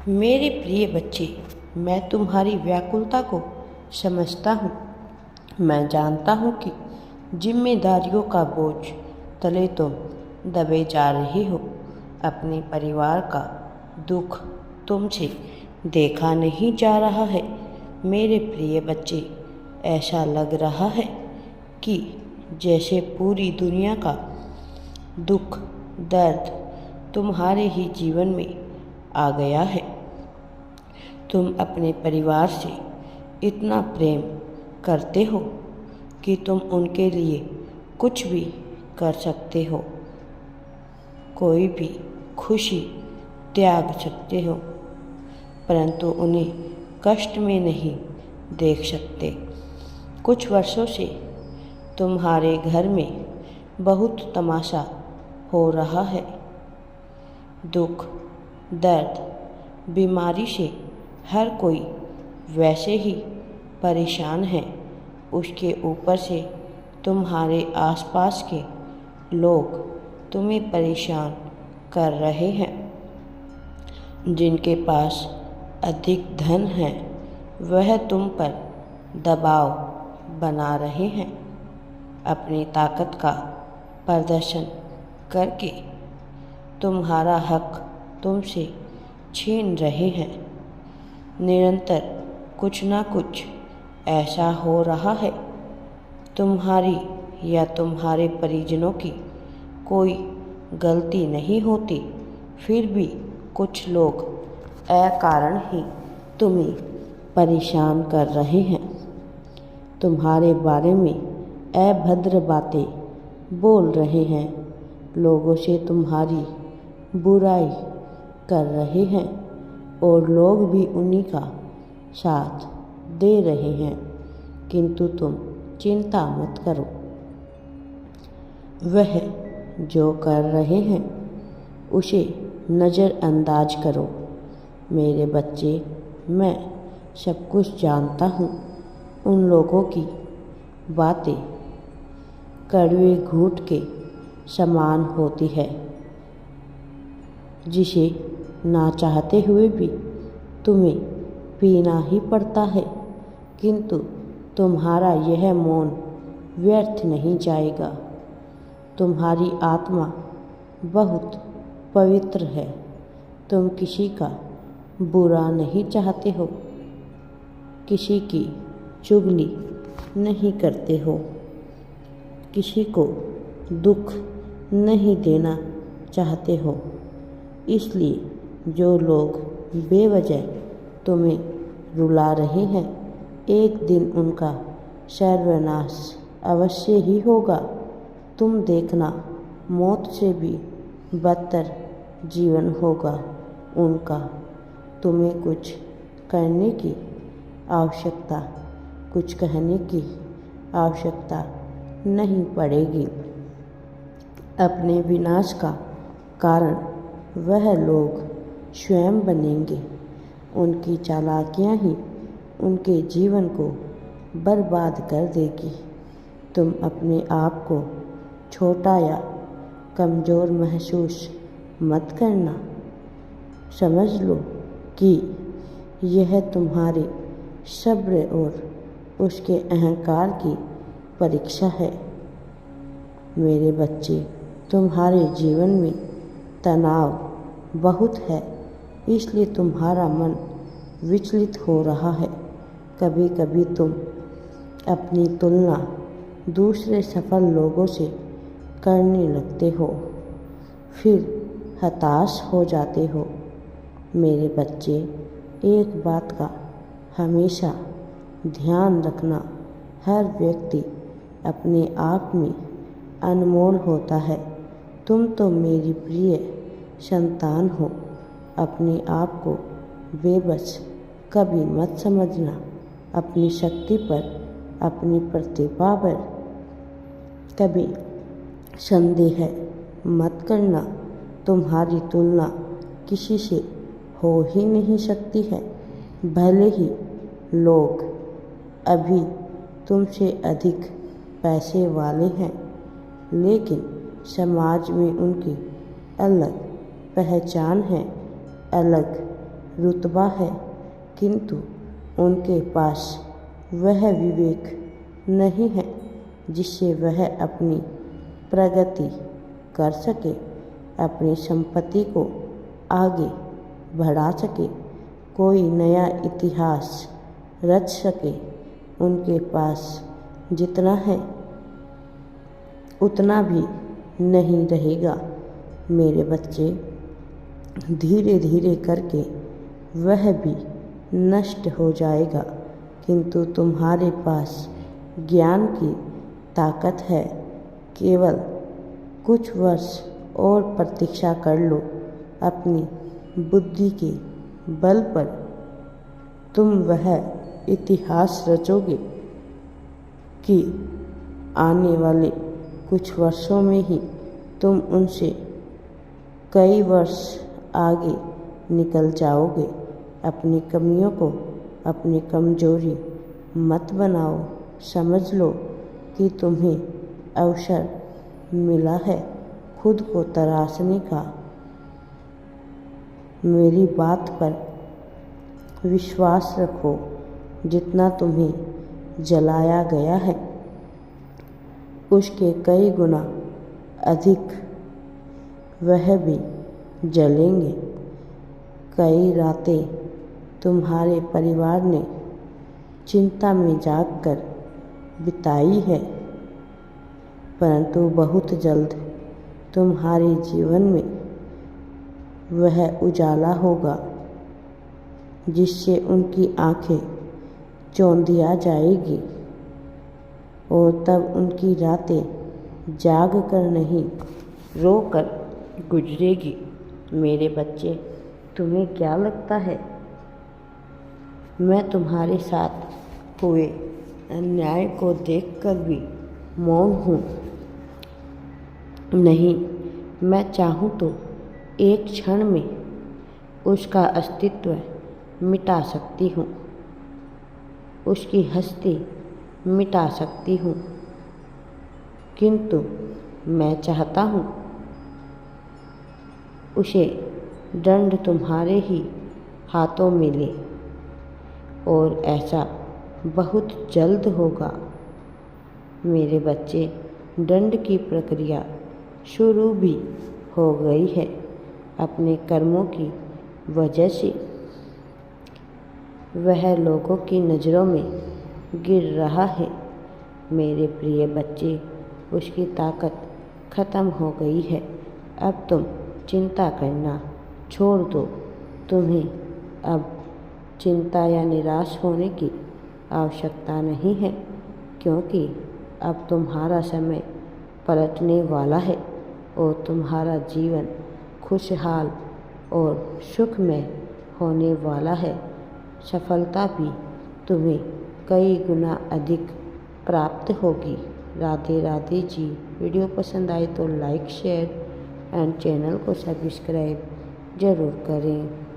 मेरे प्रिय बच्चे, मैं तुम्हारी व्याकुलता को समझता हूँ। मैं जानता हूँ कि जिम्मेदारियों का बोझ तले तुम दबे जा रहे हो। अपने परिवार का दुख तुमसे देखा नहीं जा रहा है। मेरे प्रिय बच्चे, ऐसा लग रहा है कि जैसे पूरी दुनिया का दुख दर्द तुम्हारे ही जीवन में आ गया है। तुम अपने परिवार से इतना प्रेम करते हो कि तुम उनके लिए कुछ भी कर सकते हो, कोई भी खुशी त्याग सकते हो, परंतु उन्हें कष्ट में नहीं देख सकते। कुछ वर्षों से तुम्हारे घर में बहुत तमाशा हो रहा है। दुख दर्द बीमारी से हर कोई वैसे ही परेशान है। उसके ऊपर से तुम्हारे आसपास के लोग तुम्हें परेशान कर रहे हैं। जिनके पास अधिक धन है वह तुम पर दबाव बना रहे हैं। अपनी ताकत का प्रदर्शन करके तुम्हारा हक तुमसे छीन रहे हैं। निरंतर कुछ ना कुछ ऐसा हो रहा है। तुम्हारी या तुम्हारे परिजनों की कोई गलती नहीं होती, फिर भी कुछ लोग अकारण ही तुम्हें परेशान कर रहे हैं। तुम्हारे बारे में अभद्र बातें बोल रहे हैं। लोगों से तुम्हारी बुराई कर रहे हैं और लोग भी उन्हीं का साथ दे रहे हैं। किंतु तुम चिंता मत करो। वह जो कर रहे हैं उसे नज़रअंदाज करो। मेरे बच्चे, मैं सब कुछ जानता हूँ। उन लोगों की बातें कड़वे घूंट के समान होती है, जिसे ना चाहते हुए भी तुम्हें पीना ही पड़ता है। किंतु तुम्हारा यह मौन व्यर्थ नहीं जाएगा। तुम्हारी आत्मा बहुत पवित्र है। तुम किसी का बुरा नहीं चाहते हो, किसी की चुगली नहीं करते हो, किसी को दुख नहीं देना चाहते हो। इसलिए जो लोग बेवजह तुम्हें रुला रहे हैं, एक दिन उनका सर्वनाश अवश्य ही होगा। तुम देखना, मौत से भी बदतर जीवन होगा उनका। तुम्हें कुछ करने की आवश्यकता, कुछ कहने की आवश्यकता नहीं पड़ेगी। अपने विनाश का कारण वह लोग स्वयं बनेंगे। उनकी चालाकियां ही उनके जीवन को बर्बाद कर देगी। तुम अपने आप को छोटा या कमज़ोर महसूस मत करना। समझ लो कि यह तुम्हारे सब्र और उसके अहंकार की परीक्षा है। मेरे बच्चे, तुम्हारे जीवन में तनाव बहुत है, इसलिए तुम्हारा मन विचलित हो रहा है। कभी कभी तुम अपनी तुलना दूसरे सफल लोगों से करने लगते हो, फिर हताश हो जाते हो। मेरे बच्चे, एक बात का हमेशा ध्यान रखना, हर व्यक्ति अपने आप में अनमोल होता है। तुम तो मेरी प्रिय संतान हो। अपने आप को बेबस कभी मत समझना। अपनी शक्ति पर, अपनी प्रतिभा पर कभी संदेह मत करना। तुम्हारी तुलना किसी से हो ही नहीं सकती है। भले ही लोग अभी तुमसे अधिक पैसे वाले हैं, लेकिन समाज में उनकी अलग पहचान है, अलग रुतबा है, किंतु उनके पास वह विवेक नहीं है जिससे वह अपनी प्रगति कर सके, अपनी संपत्ति को आगे बढ़ा सके, कोई नया इतिहास रच सके। उनके पास जितना है उतना भी नहीं रहेगा। मेरे बच्चे, धीरे धीरे करके वह भी नष्ट हो जाएगा, किंतु तुम्हारे पास ज्ञान की ताकत है। केवल कुछ वर्ष और प्रतीक्षा कर लो। अपनी बुद्धि के बल पर तुम वह इतिहास रचोगे कि आने वाले कुछ वर्षों में ही तुम उनसे कई वर्ष आगे निकल जाओगे। अपनी कमियों को अपनी कमजोरी मत बनाओ। समझ लो कि तुम्हें अवसर मिला है खुद को तराशने का। मेरी बात पर विश्वास रखो। जितना तुम्हें जलाया गया है उसके कई गुना अधिक वह भी जलेंगे। कई रातें तुम्हारे परिवार ने चिंता में जागकर बिताई है, परंतु बहुत जल्द तुम्हारे जीवन में वह उजाला होगा जिससे उनकी आंखें चौंधिया जाएगी और तब उनकी रातें जाग कर नहीं रो कर गुजरेगी। मेरे बच्चे, तुम्हें क्या लगता है मैं तुम्हारे साथ हुए अन्याय को देखकर भी मौन हूँ? नहीं, मैं चाहूँ तो एक क्षण में उसका अस्तित्व मिटा सकती हूँ, उसकी हस्ती मिटा सकती हूँ, किंतु मैं चाहता हूँ उसे दंड तुम्हारे ही हाथों मिले, और ऐसा बहुत जल्द होगा। मेरे बच्चे, दंड की प्रक्रिया शुरू भी हो गई है। अपने कर्मों की वजह से वह लोगों की नज़रों में गिर रहा है। मेरे प्रिय बच्चे, उसकी ताकत ख़त्म हो गई है। अब तुम चिंता करना छोड़ दो। तुम्हें अब चिंता या निराश होने की आवश्यकता नहीं है, क्योंकि अब तुम्हारा समय पलटने वाला है और तुम्हारा जीवन खुशहाल और सुखमय होने वाला है। सफलता भी तुम्हें कई गुना अधिक प्राप्त होगी। राधे राधे जी। वीडियो पसंद आए तो लाइक, शेयर एंड चैनल को सब्सक्राइब ज़रूर करें।